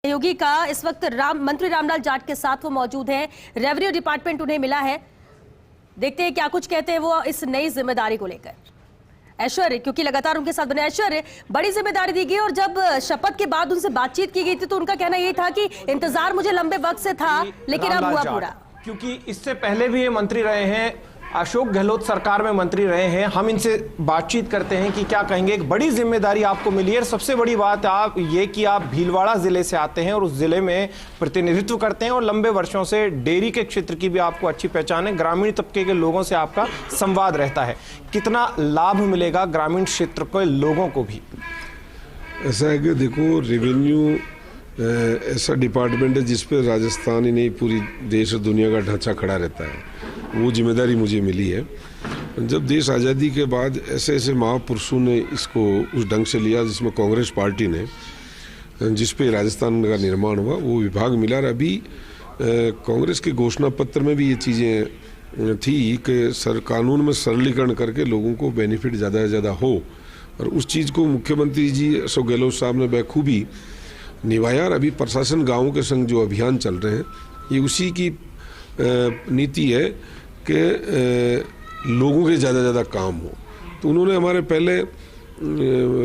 सहयोगी का इस वक्त मंत्री रामलाल जाट के साथ वो मौजूद हैं। रेवेन्यू डिपार्टमेंट उन्हें मिला है। देखते हैं क्या कुछ कहते हैं वो इस नई जिम्मेदारी को लेकर। ऐश्वर्य, क्योंकि लगातार उनके साथ बने, ऐश्वर्य, बड़ी जिम्मेदारी दी गई और जब शपथ के बाद उनसे बातचीत की गई थी तो उनका कहना यही था कि इंतजार मुझे लंबे वक्त से था, लेकिन अब हुआ पूरा। क्योंकि इससे पहले भी ये मंत्री रहे हैं, अशोक गहलोत सरकार में मंत्री रहे हैं। हम इनसे बातचीत करते हैं कि क्या कहेंगे। एक बड़ी जिम्मेदारी आपको मिली है। सबसे बड़ी बात आप ये कि आप भीलवाड़ा जिले से आते हैं और उस जिले में प्रतिनिधित्व करते हैं और लंबे वर्षों से डेयरी के क्षेत्र की भी आपको अच्छी पहचान है। ग्रामीण तबके के लोगों से आपका संवाद रहता है। कितना लाभ मिलेगा ग्रामीण क्षेत्र के लोगों को भी? ऐसा है कि देखो, रेवेन्यू ऐसा डिपार्टमेंट है जिसपे राजस्थान ही नहीं पूरी देश और दुनिया का ढांचा खड़ा रहता है। वो जिम्मेदारी मुझे मिली है। जब देश आज़ादी के बाद ऐसे ऐसे महापुरुषों ने इसको उस ढंग से लिया जिसमें कांग्रेस पार्टी ने, जिस पे राजस्थान का निर्माण हुआ, वो विभाग मिला। और अभी कांग्रेस के घोषणा पत्र में भी ये चीज़ें थी कि कानून में सरलीकरण करके लोगों को बेनिफिट ज़्यादा से ज़्यादा हो, और उस चीज़ को मुख्यमंत्री जी अशोक गहलोत साहब ने बखूबी निभाया। और अभी प्रशासन गाँव के संग जो अभियान चल रहे हैं, ये उसी की नीति है कि लोगों के ज़्यादा से ज़्यादा काम हो। तो उन्होंने हमारे पहले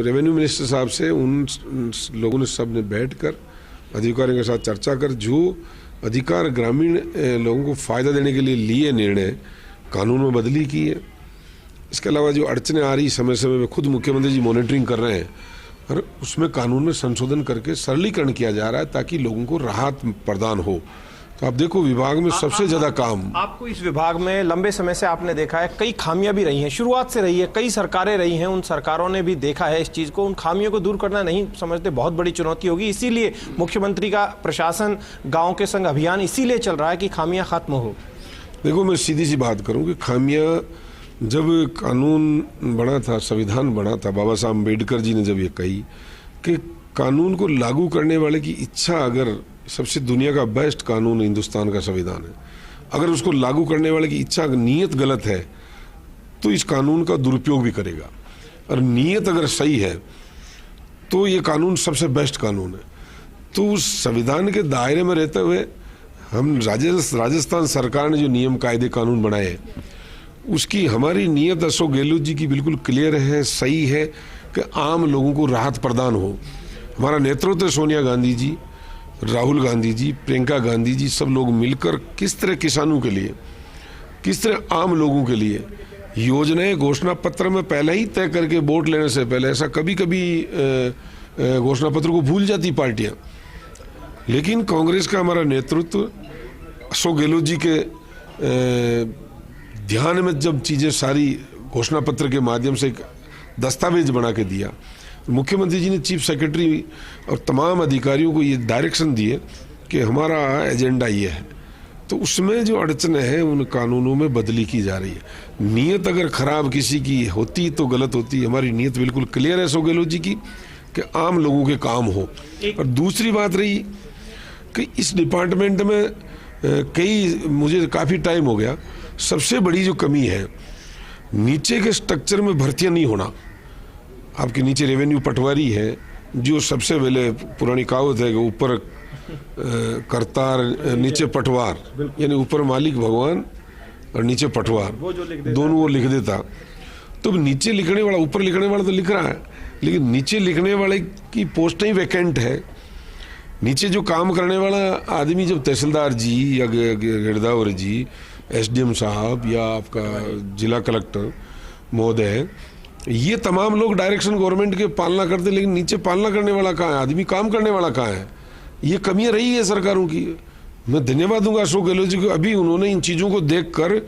रेवेन्यू मिनिस्टर साहब से उन लोगों ने सब ने बैठकर अधिकारियों के साथ चर्चा कर जो अधिकार ग्रामीण लोगों को फ़ायदा देने के लिए लिए निर्णय कानून में बदली की है। इसके अलावा जो अड़चनें आ रही समय समय में खुद मुख्यमंत्री जी मॉनिटरिंग कर रहे हैं और उसमें कानून में संशोधन करके सरलीकरण किया जा रहा है ताकि लोगों को राहत प्रदान हो। तो आप देखो, विभाग में सबसे ज्यादा काम आपको इस विभाग में लंबे समय से आपने देखा है। कई खामियां भी रही हैं, शुरुआत से रही है, कई सरकारें रही हैं, उन सरकारों ने भी देखा है इस चीज को। उन खामियों को दूर करना नहीं समझते बहुत बड़ी चुनौती होगी। इसीलिए मुख्यमंत्री का प्रशासन गाँव के संग अभियान इसीलिए चल रहा है कि खामियां खत्म हो। देखो, मैं सीधी सी बात करूँ कि खामियां, जब कानून बना था, संविधान बना था, बाबा साहब अम्बेडकर जी ने जब ये कही कि कानून को लागू करने वाले की इच्छा, अगर सबसे दुनिया का बेस्ट कानून हिंदुस्तान का संविधान है, अगर उसको लागू करने वाले की इच्छा, नीयत गलत है तो इस कानून का दुरुपयोग भी करेगा। और नीयत अगर सही है तो ये कानून सबसे बेस्ट कानून है। तो उस संविधान के दायरे में रहते हुए हम राजस्थान सरकार ने जो नियम कायदे कानून बनाए हैं, उसकी हमारी नीयत अशोक गहलोत जी की बिल्कुल क्लियर है, सही है कि आम लोगों को राहत प्रदान हो। हमारा नेतृत्व सोनिया गांधी जी, राहुल गांधी जी, प्रियंका गांधी जी, सब लोग मिलकर किस तरह किसानों के लिए, किस तरह आम लोगों के लिए योजनाएं घोषणा पत्र में पहले ही तय करके वोट लेने से पहले, ऐसा कभी कभी घोषणा पत्र को भूल जाती पार्टियां, लेकिन कांग्रेस का हमारा नेतृत्व अशोक गहलोत जी के ध्यान में जब चीज़ें सारी घोषणा पत्र के माध्यम से एक दस्तावेज बना के दिया, मुख्यमंत्री जी ने चीफ सेक्रेटरी और तमाम अधिकारियों को ये डायरेक्शन दिए कि हमारा एजेंडा ये है। तो उसमें जो अड़चनें हैं उन कानूनों में बदली की जा रही है। नीयत अगर खराब किसी की होती तो गलत होती। हमारी नीयत बिल्कुल क्लियर है अशोक गहलोत जी की कि आम लोगों के काम हो। और दूसरी बात रही कि इस डिपार्टमेंट में मुझे काफ़ी टाइम हो गया, सबसे बड़ी जो कमी है नीचे के स्ट्रक्चर में भर्तियां नहीं होना। आपके नीचे रेवेन्यू पटवारी है, जो सबसे पहले पुरानी कहावत है कि ऊपर करतार नीचे पटवार, यानी ऊपर मालिक भगवान और नीचे पटवार, दोनों वो लिख देता। तो नीचे लिखने वाला, ऊपर लिखने वाला तो लिख रहा है, लेकिन नीचे लिखने वाले की पोस्ट ही वैकेंट है। नीचे जो काम करने वाला आदमी, जब तहसीलदार जी या गिरदावर जी, एसडीएम साहब या आपका जिला कलेक्टर महोदय, ये तमाम लोग डायरेक्शन गवर्नमेंट के पालना करते, लेकिन नीचे पालना करने वाला कहाँ है, आदमी काम करने वाला कहाँ है? ये कमियां रही है सरकारों की। मैं धन्यवाद दूंगा अशोक गहलोत जी को, अभी उन्होंने इन चीज़ों को देखकर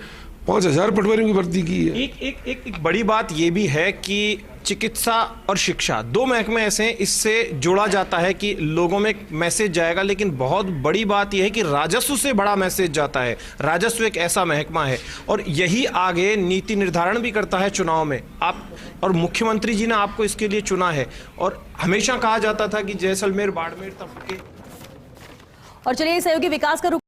5000 पटवारियों की भर्ती की है। एक बड़ी बात ये भी है कि चिकित्सा और शिक्षा, दो महकमे ऐसे हैं, इससे जोड़ा जाता है कि लोगों में मैसेज जाएगा। लेकिन बहुत बड़ी बात यह है कि राजस्व से बड़ा मैसेज जाता है। राजस्व एक ऐसा महकमा है और यही आगे नीति निर्धारण भी करता है चुनाव में। आप और मुख्यमंत्री जी ने आपको इसके लिए चुना है। और हमेशा कहा जाता था कि जैसलमेर बाड़मेर तक के। और चलिए सहयोगी विकास का